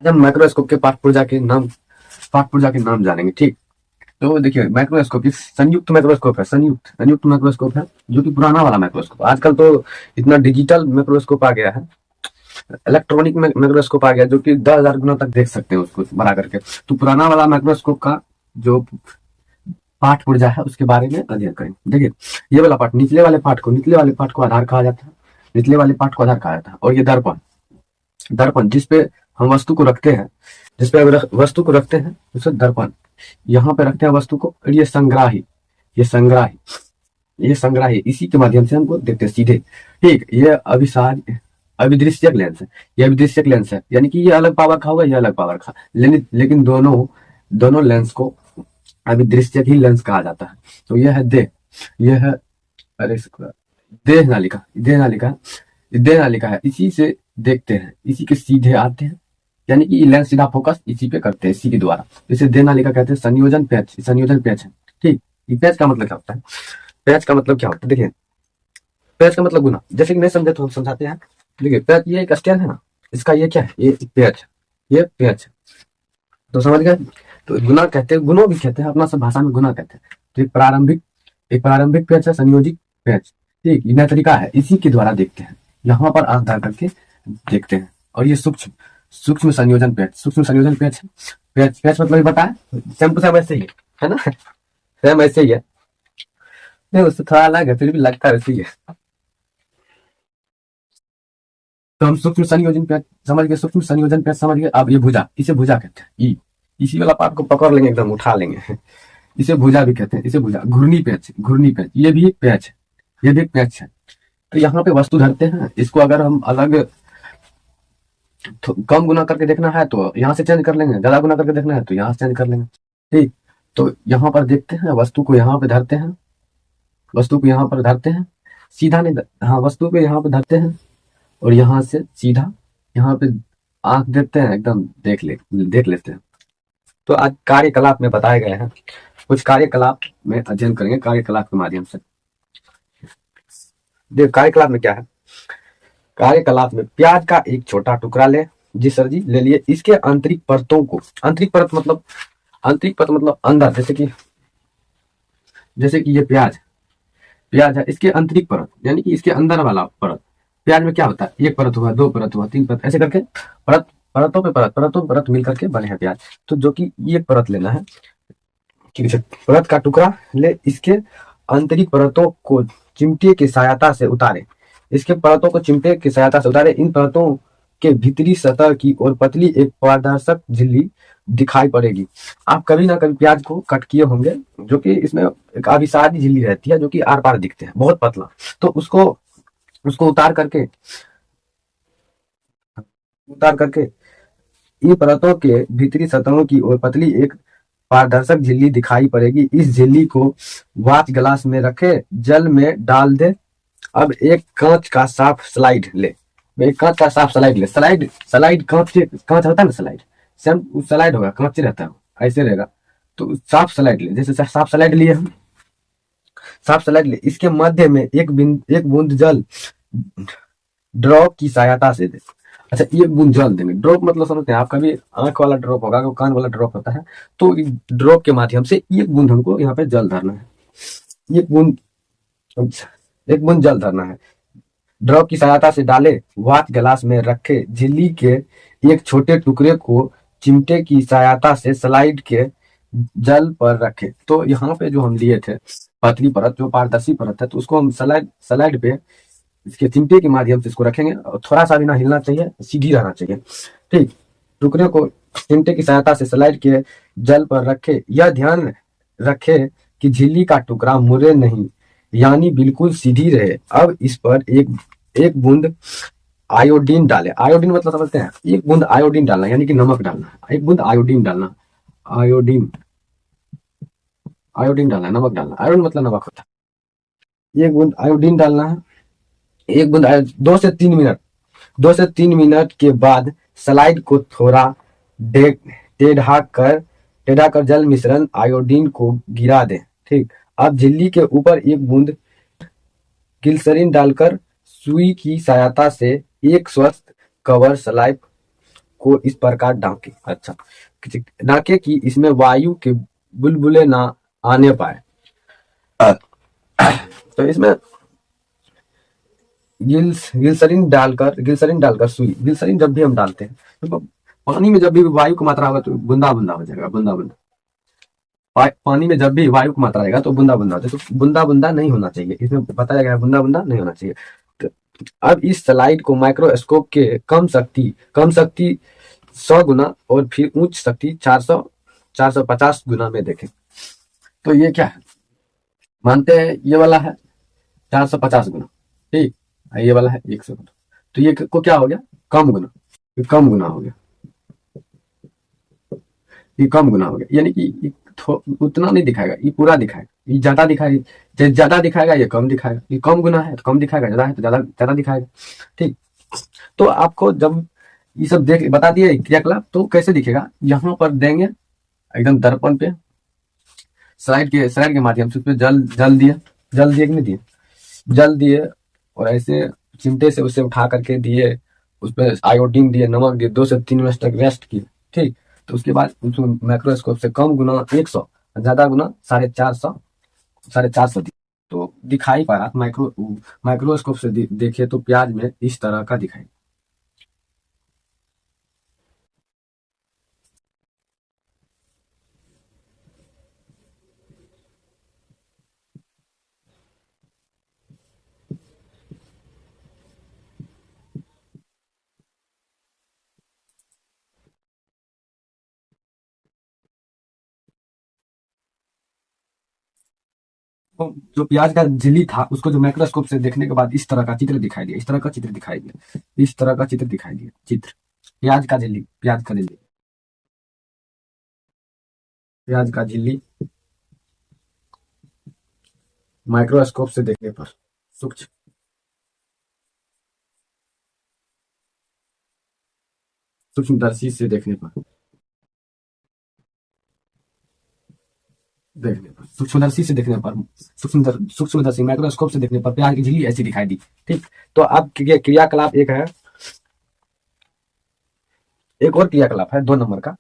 जब माइक्रोस्कोप के पाठ पुर्जा के नाम जानेंगे, ठीक। तो देखिए, माइक्रोस्कोप इस संयुक्त माइक्रोस्कोप है, संयुक्त माइक्रोस्कोप है, जो कि पुराना वाला माइक्रोस्कोप। आजकल तो इतना डिजिटल माइक्रोस्कोप आ गया है, इलेक्ट्रॉनिक माइक्रोस्कोप आ गया, जो कि 10,000 गुना तक देख सकते हैं उसको बड़ा करके। तो पुराना वाला माइक्रोस्कोप का जो पाठ पुर्जा है उसके बारे में अध्ययन करेंगे। देखिए, ये वाला पाठ, निचले वाले पाठ को आधार कहा जाता है, निचले वाले पाठ को आधार कहा जाता है। और ये दर्पण, दर्पण जिसपे हम वस्तु को रखते हैं, जिसपे अगर वस्तु को रखते हैं उसे दर्पण, यहाँ पे रखते हैं वस्तु को। और ये संग्राही, ये संग्राही, ये संग्राही, इसी के माध्यम से हमको देखते हैं सीधे, ठीक। ये अभिदृश्यक लेंस है, ये अभिदृश्यक लेंस है, यानी कि ये अलग पावर का होगा, ये अलग पावर का, लेकिन दोनों दोनों लेंस को अभिदृश्यक ही लेंस कहा जाता है। तो यह है देह, यह है, अरे देह नालिका, देह नालिका है, इसी से देखते हैं, इसी के सीधे आते हैं, यानी कि लेंस सीधा फोकस इसी पे करते हैं, इसी के द्वारा। इसे देह नालिका कहते हैं। संयोजन पैच, संयोजन पैच है, ठीक। ये पैच का मतलब क्या होता है? पैच का मतलब क्या होता है? देखिए, पैच का मतलब गुना, जैसे कि नहीं समझे तो हम समझाते हैं। देखिए, पैच ये एक स्टैंड है ना, इसका ये क्या है? ये पैच, ये पैच है। तो समझ गए? तो गुना कहते हैं, गुनो भी कहते हैं, अपना सब भाषा में गुना कहते हैं। तो एक प्रारंभिक पैच है, संयोजित पैच, ठीक। यह तरीका है, इसी के द्वारा देखते हैं, यहाँ पर आंख डाल करके देखते हैं। और ये सूक्ष्म सूक्ष्म संयोजन पैच, सूक्ष्म संयोजन पैच है। पैच पैच मतलब ये बताए, सेम टू सेम ऐसे ही है ना, सेम ऐसे ही है, नहीं उससे थोड़ा अलग है, फिर भी लगता है वैसे ही है। तो हम सूक्ष्म संयोजन पैच समझ गए, सूक्ष्म संयोजन पैच समझ गए। अब ये भुजा, इसे भुजा कहते हैं। इसी वाला पार्ट को पकड़ लेंगे, एकदम उठा लेंगे, इसे भुजा भी कहते हैं, इसे भुजा। घूर्णी पैच, घूर्णी पैच, ये भी एक पैच है, ये भी एक पैच है। तो यहाँ पे वस्तु धरते हैं, इसको अगर हम अलग कम गुना करके देखना है तो यहाँ से चेंज कर लेंगे, ज्यादा गुना करके देखना है तो यहाँ से चेंज कर लेंगे, ठीक। तो यहाँ पर देखते हैं, वस्तु को यहाँ पे धरते हैं, वस्तु को यहाँ पर धरते हैं, सीधा नहीं, हाँ, वस्तु को यहाँ पे धरते हैं और यहाँ से सीधा यहाँ पे आंख देखते हैं, एकदम देख लेते हैं। तो आज कार्यकलाप में बताए गए हैं, कुछ कार्यकलाप में अध्ययन करेंगे, कार्यकलाप के माध्यम से। देख, कार्यकलाप में क्या है? कार्यकलाप में प्याज का एक छोटा टुकड़ा ले, जी सर जी ले लिए, इसके आंतरिक परतों को, आंतरिक परत मतलब अंदर, जैसे कि ये प्याज, प्याज है, इसके आंतरिक परत यानी कि इसके अंदर वाला परत। प्याज में क्या होता है? एक परत हुआ, दो परत हुआ, तीन परत, ऐसे करके परत, परतों पे परत मिल करके बने हैं प्याज। तो जो कि ये परत लेना है, ठीक है। परत का टुकड़ा ले, इसके आंतरिक परतों को चिमटे की सहायता से उतारे, इसके परतों को चिमटे की सहायता से उतारे। इन परतों के भीतरी सतह की ओर पतली एक पारदर्शक झिल्ली दिखाई पड़ेगी। आप कभी ना कभी प्याज को कट किए होंगे, जो कि इसमें एक अभिसारी झिल्ली रहती है, जो कि आर पार दिखते हैं, बहुत पतला। तो उसको उसको उतार करके इन परतों के भीतरी सतहों की ओर पतली एक पारदर्शक झिल्ली दिखाई पड़ेगी। इस झिल्ली को वाच ग्लास में रखे, जल में डाल दे। अब एक कांच का साफ स्लाइड ले, एक कांच का साफ स्लाइड ले, स्लाइड स्लाइड कांच कांच होता है ना, स्लाइड सेम स्लाइड होगा, कांच रहता है, ऐसे रहेगा। तो साफ स्लाइड ले, जैसे साफ स्लाइड लिए हम, साफ स्लाइड ले, इसके मध्य में एक बूंद जल ड्रॉप की सहायता से दे। अच्छा, एक बूंद जल देंगे, ड्रॉप मतलब समझते हैं, आपका भी आंख वाला ड्रॉप होगा, कान वाला ड्रॉप होता है। तो ड्रॉप के माध्यम से एक बूंद हमको यहाँ पे जल धरना है, एक बूंद, एक बूंद जल धरना है। ड्रॉप की सहायता से डाले, वाच गिलास में रखे, झिल्ली के एक छोटे टुकड़े को चिमटे की सहायता से स्लाइड के जल पर रखे। तो यहाँ पे जो हम लिए थे पतली परत, जो पारदर्शी परत है, तो उसको हम स्लाइड स्लाइड पे इसके चिमटे के माध्यम से इसको रखेंगे, और थोड़ा सा भी ना हिलना चाहिए, सीधी रहना चाहिए, ठीक। टुकड़े को चिमटे की सहायता से स्लाइड के जल पर रखे। यह ध्यान रखे कि झिल्ली का टुकड़ा मुड़े नहीं, यानी बिल्कुल सीधी रहे। अब इस पर एक बूंद आयोडीन डाले, आयोडीन मतलब समझते हैं, एक बूंद आयोडीन डालना, यानी कि नमक डालना, एक बूंद आयोडीन डालना, आयोडीन आयोडीन डालना, नमक डालना, आयोडीन मतलब नमक होता है। एक बूंद आयोडीन डालना है, एक बूंद 2 से 3 मिनट, 2 से 3 मिनट के बाद स्लाइड को थोड़ा टेढ़ा कर जल मिश्रण आयोडीन को गिरा दें, ठीक। अब झिल्ली के ऊपर एक बूंद ग्लिसरीन डालकर सुई की सहायता से एक स्वस्थ कवर स्लाइड को इस प्रकार ढांके, अच्छा ढांके कि इसमें वायु के बुलबुले ना आने पाए। तो इसमें गिल्सरीन डालकर सुई, गिल्सरीन जब भी हम डालते हैं तो पानी में जब भी वायु की मात्रा होगा तो बूंदा बूंदा हो जाएगा, बूंदा बूंदा। पानी में जब भी वायु की मात्रा आएगा तो बूंदा बूंदा हो जाएगा, तो बूंदा बूंदा नहीं होना चाहिए, इसमें बताया गया है बूंदा बूंदा नहीं होना चाहिए। तो अब इस स्लाइड को माइक्रोस्कोप के कम शक्ति 100 गुना और फिर उच्च शक्ति 450 गुना में देखें। तो ये क्या है, मानते हैं ये वाला है 450 गुना, ठीक, ये वाला है 100 गुना, तो ये को क्या हो गया, कम गुना, ये कम गुना हो गया, ये कम गुना हो गया, यानी कि उतना नहीं दिखाएगा, ये पूरा दिखाएगा, ये ज्यादा दिखाएगा, ज्यादा दिखाएगा ये कम दिखाएगा, ये कम गुना है तो कम दिखाएगा, ज्यादा है तो ज्यादा ज्यादा दिखाएगा, ठीक। तो आपको जब ये सब देख बता दिए क्रियाकलाप, तो कैसे दिखेगा, यहाँ पर देंगे एकदम दर्पण पे, स्लाइड के माध्यम से उसमें जल दिए कि नहीं दिए, जल दिए और ऐसे चिमटे से उसे उठा करके दिए, उसमें आयोडीन दिए, नमक दिए, 2 से 3 मिनट तक रेस्ट किए, ठीक। तो उसके बाद उसको माइक्रोस्कोप से कम गुना 100, ज्यादा गुना 450 दिए, तो दिखाई पड़ा। माइक्रोस्कोप से देखे तो प्याज में इस तरह का दिखाई। तो जो प्याज का झिल्ली था उसको जो माइक्रोस्कोप से देखने के बाद इस तरह का चित्र दिखाई दिया, इस तरह का चित्र दिखाई दिया, इस तरह का चित्र दिखाई दिया, चित्र प्याज का झिल्ली, प्याज का झिल्ली माइक्रोस्कोप से देखने पर, सूक्ष्म सूक्ष्मदर्शी से सूक्ष्मदर्शी से देखने पर, सूक्ष्मदर्शी माइक्रोस्कोप से देखने पर प्याज की झिल्ली ऐसी दिखाई दी, ठीक। तो अब क्रियाकलाप एक है, एक और क्रियाकलाप है 2 नंबर का।